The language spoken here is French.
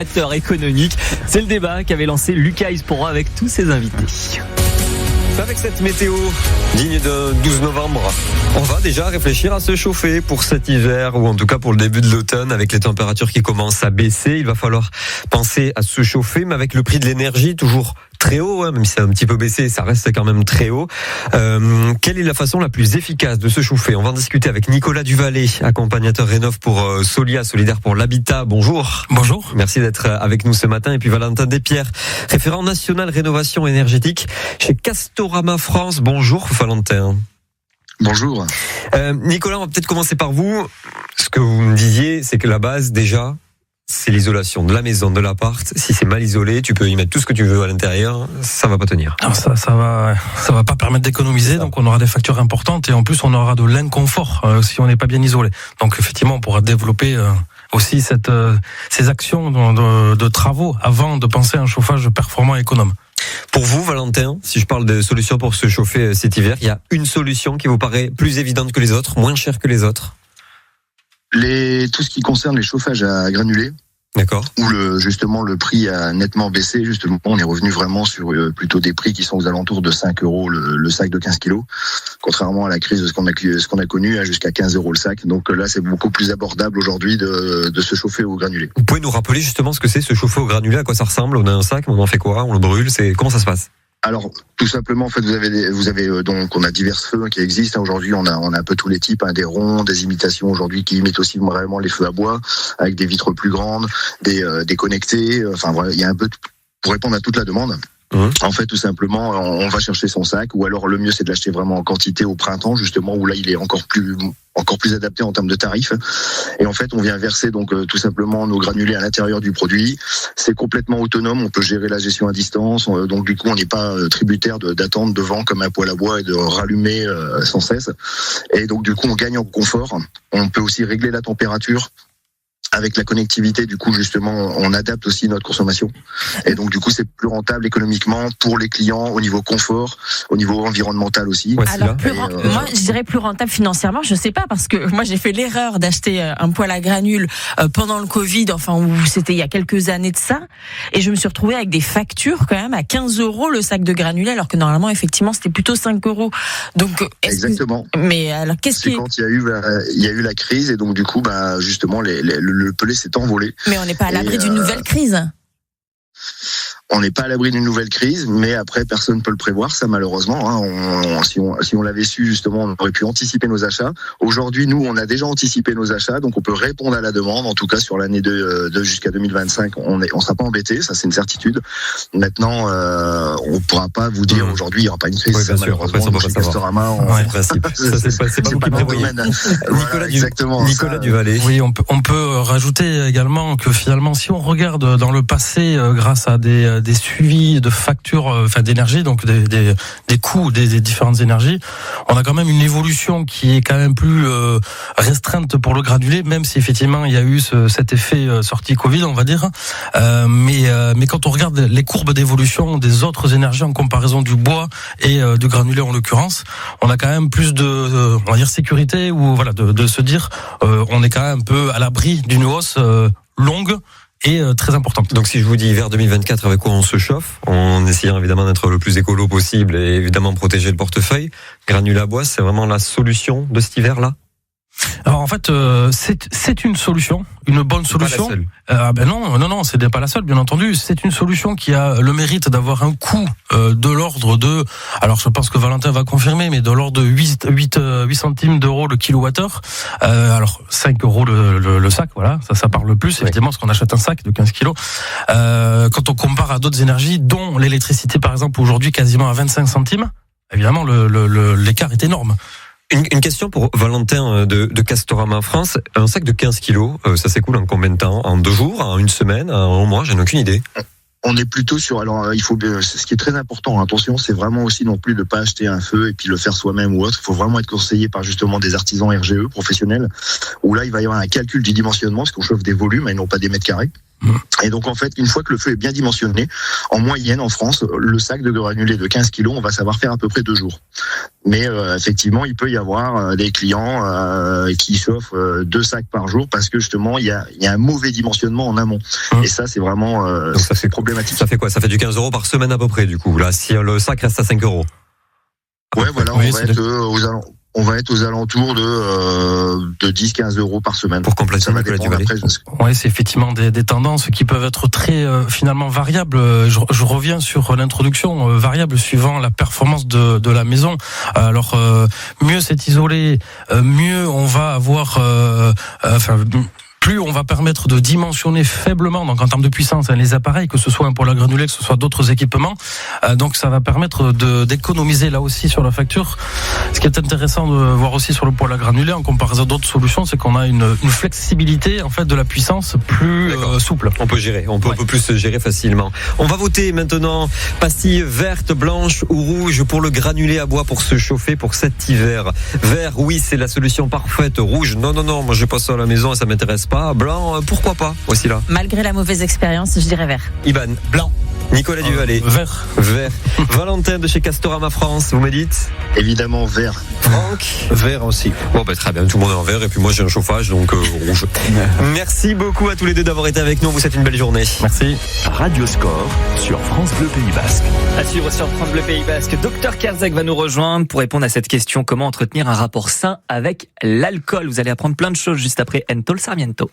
Acteur économique, c'est le débat qu'avait lancé Lucas Ispora avec tous ses invités. Avec cette météo digne de 12 novembre, on va déjà réfléchir à se chauffer pour cet hiver ou en tout cas pour le début de l'automne avec les températures qui commencent à baisser. Il va falloir penser à se chauffer, mais avec le prix de l'énergie toujours très haut, même si c'est un petit peu baissé, ça reste quand même très haut. Quelle est la façon la plus efficace de se chauffer? On va en discuter avec Nicolas Duvalet, accompagnateur Rénov pour Solia, solidaire pour l'habitat. Bonjour. Bonjour. Merci d'être avec nous ce matin. Et puis Valentin Despierres, référent national rénovation énergétique chez Castorama France. Bonjour Valentin. Bonjour. Nicolas, on va peut-être commencer par vous. Ce que vous me disiez, c'est que la base déjà, c'est l'isolation de la maison, de l'appart. Si c'est mal isolé, tu peux y mettre tout ce que tu veux à l'intérieur, ça va pas tenir. Alors ça va pas permettre d'économiser, donc on aura des factures importantes et en plus on aura de l'inconfort si on n'est pas bien isolé. Donc effectivement, on pourra développer aussi ces actions de travaux avant de penser à un chauffage performant et économe. Pour vous, Valentin, si je parle de solutions pour se chauffer cet hiver, il y a une solution qui vous paraît plus évidente que les autres, moins chère que les autres? Tout ce qui concerne les chauffages à granulés, d'accord, où justement le prix a nettement baissé, justement on est revenu vraiment sur plutôt des prix qui sont aux alentours de 5 euros le sac de 15 kilos, contrairement à la crise de ce qu'on a connu, jusqu'à 15 euros le sac. Donc là c'est beaucoup plus abordable aujourd'hui de se chauffer au granulé. Vous pouvez nous rappeler justement ce que c'est se chauffer au granulé, à quoi ça ressemble? On a un sac, on en fait quoi? On le brûle? Comment ça se passe? Alors, tout simplement, en fait, vous avez donc, on a divers feux qui existent. Aujourd'hui, on a un peu tous les types, des ronds, des imitations aujourd'hui qui imitent aussi vraiment les feux à bois, avec des vitres plus grandes, des connectés. Enfin, voilà, il y a un peu pour répondre à toute la demande. En fait, tout simplement, on va chercher son sac, ou alors le mieux, c'est de l'acheter vraiment en quantité au printemps, justement, où là, il est encore plus adapté en termes de tarifs. Et en fait, on vient verser donc tout simplement nos granulés à l'intérieur du produit. C'est complètement autonome, on peut gérer la gestion à distance. Donc du coup, on n'est pas tributaire d'attendre devant comme un poêle à bois et de rallumer sans cesse. Et donc du coup, on gagne en confort. On peut aussi régler la température. Avec la connectivité, du coup, justement, on adapte aussi notre consommation. Et donc, du coup, c'est plus rentable économiquement pour les clients au niveau confort, au niveau environnemental aussi. Ouais, alors, moi, je dirais plus rentable financièrement, je sais pas, parce que moi, j'ai fait l'erreur d'acheter un poêle à granules pendant le Covid, où c'était il y a quelques années de ça. Et je me suis retrouvée avec des factures, quand même, à 15 euros le sac de granulés, alors que normalement, effectivement, c'était plutôt 5 euros. Donc, exactement. Mais alors, c'est quand il y a eu la crise, et donc, du coup, justement, le pelé s'est envolé. Mais on n'est pas à l'abri d'une nouvelle crise. On n'est pas à l'abri d'une nouvelle crise, mais après personne ne peut le prévoir, ça malheureusement. Si on l'avait su justement, on aurait pu anticiper nos achats. Aujourd'hui, nous, on a déjà anticipé nos achats, donc on peut répondre à la demande. En tout cas, sur l'année de jusqu'à 2025, on sera pas embêté, ça c'est une certitude. Maintenant, on pourra pas vous dire aujourd'hui il y aura pas une crise. Oui, bien sûr. Malheureusement, après, chez Castorama, c'est pas pas moyen. Nicolas Duvalet. Oui, on peut rajouter également que finalement, si on regarde dans le passé, grâce à des suivis de factures, d'énergie, donc des coûts des différentes énergies, on a quand même une évolution qui est quand même plus restreinte pour le granulé, même si effectivement il y a eu cet effet sortie Covid, on va dire. Mais quand on regarde les courbes d'évolution des autres énergies en comparaison du bois et du granulé en l'occurrence, on a quand même plus de on va dire sécurité, ou voilà, de se dire on est quand même un peu à l'abri d'une hausse longue et très importante. Donc si je vous dis hiver 2024, avec quoi on se chauffe, en essayant évidemment d'être le plus écolo possible et évidemment protéger le portefeuille, granulés à bois, c'est vraiment la solution de cet hiver-là? Alors en fait, c'est une solution, une bonne solution. Pas la seule. Non, c'est pas la seule, bien entendu. C'est une solution qui a le mérite d'avoir un coût de l'ordre de, alors je pense que Valentin va confirmer, mais de l'ordre de 8 centimes d'euros le kilowattheure. Alors 5 euros le sac, voilà, ça parle plus, évidemment, parce qu'on achète un sac de 15 kilos. Quand on compare à d'autres énergies, dont l'électricité par exemple, aujourd'hui quasiment à 25 centimes, évidemment l'écart est énorme. Une question pour Valentin de Castorama France. Un sac de 15 kilos, ça s'écoule en combien de temps? En 2 jours? En 1 semaine? En un mois? J'en ai aucune idée. On est plutôt sur, alors il faut, ce qui est très important, attention, c'est vraiment aussi non plus de pas acheter un feu et puis le faire soi-même ou autre. Il faut vraiment être conseillé par justement des artisans RGE professionnels, où là il va y avoir un calcul du dimensionnement, parce qu'on chauffe des volumes et non pas des mètres carrés. Et donc en fait, une fois que le feu est bien dimensionné, en moyenne en France, le sac de granulés de 15 kilos, on va savoir faire à peu près 2 jours. Mais effectivement, il peut y avoir des clients qui chauffent 2 sacs par jour parce que justement, il y a un mauvais dimensionnement en amont. Et ça, c'est vraiment donc ça fait problématique. Ça fait quoi? Ça fait du 15 € par semaine à peu près, du coup. Là, si le sac reste à 5 €. Ouais, voilà, on va être aux alentours de 10-15 € par semaine. Pour compléter, ça va dépendre après. Ouais, c'est effectivement des tendances qui peuvent être très finalement variables. Je reviens sur l'introduction, variable suivant la performance de la maison. Alors mieux c'est isolé, mieux on va avoir plus on va permettre de dimensionner faiblement, donc en termes de puissance, les appareils, que ce soit un poêle à granulés, que ce soit d'autres équipements. Donc ça va permettre d'économiser là aussi sur la facture. Ce qui est intéressant de voir aussi sur le poêle à granulés, en comparaison d'autres solutions, c'est qu'on a une flexibilité en fait de la puissance plus souple. On peut gérer, on peut un peu plus gérer facilement. On va voter maintenant pastille verte, blanche ou rouge pour le granulé à bois pour se chauffer pour cet hiver. Vert, oui, c'est la solution parfaite. Rouge, non, moi j'ai pas ça à la maison et ça m'intéresse pas. Blanc, pourquoi pas? Voici là. Malgré la mauvaise expérience, je dirais vert. Iban, blanc. Nicolas Duvalet. Vert. Valentin de chez Castorama France, vous me dites? Évidemment vert. Franck? Vert aussi. Bon, très bien, tout le monde est en vert et puis moi j'ai un chauffage donc rouge. Merci beaucoup à tous les deux d'avoir été avec nous. On vous souhaite une belle journée. Merci. Radio Score sur France Bleu Pays Basque. À suivre sur France Bleu Pays Basque. Dr Kerzak va nous rejoindre pour répondre à cette question: comment entretenir un rapport sain avec l'alcool? Vous allez apprendre plein de choses juste après Entol Sarmiento.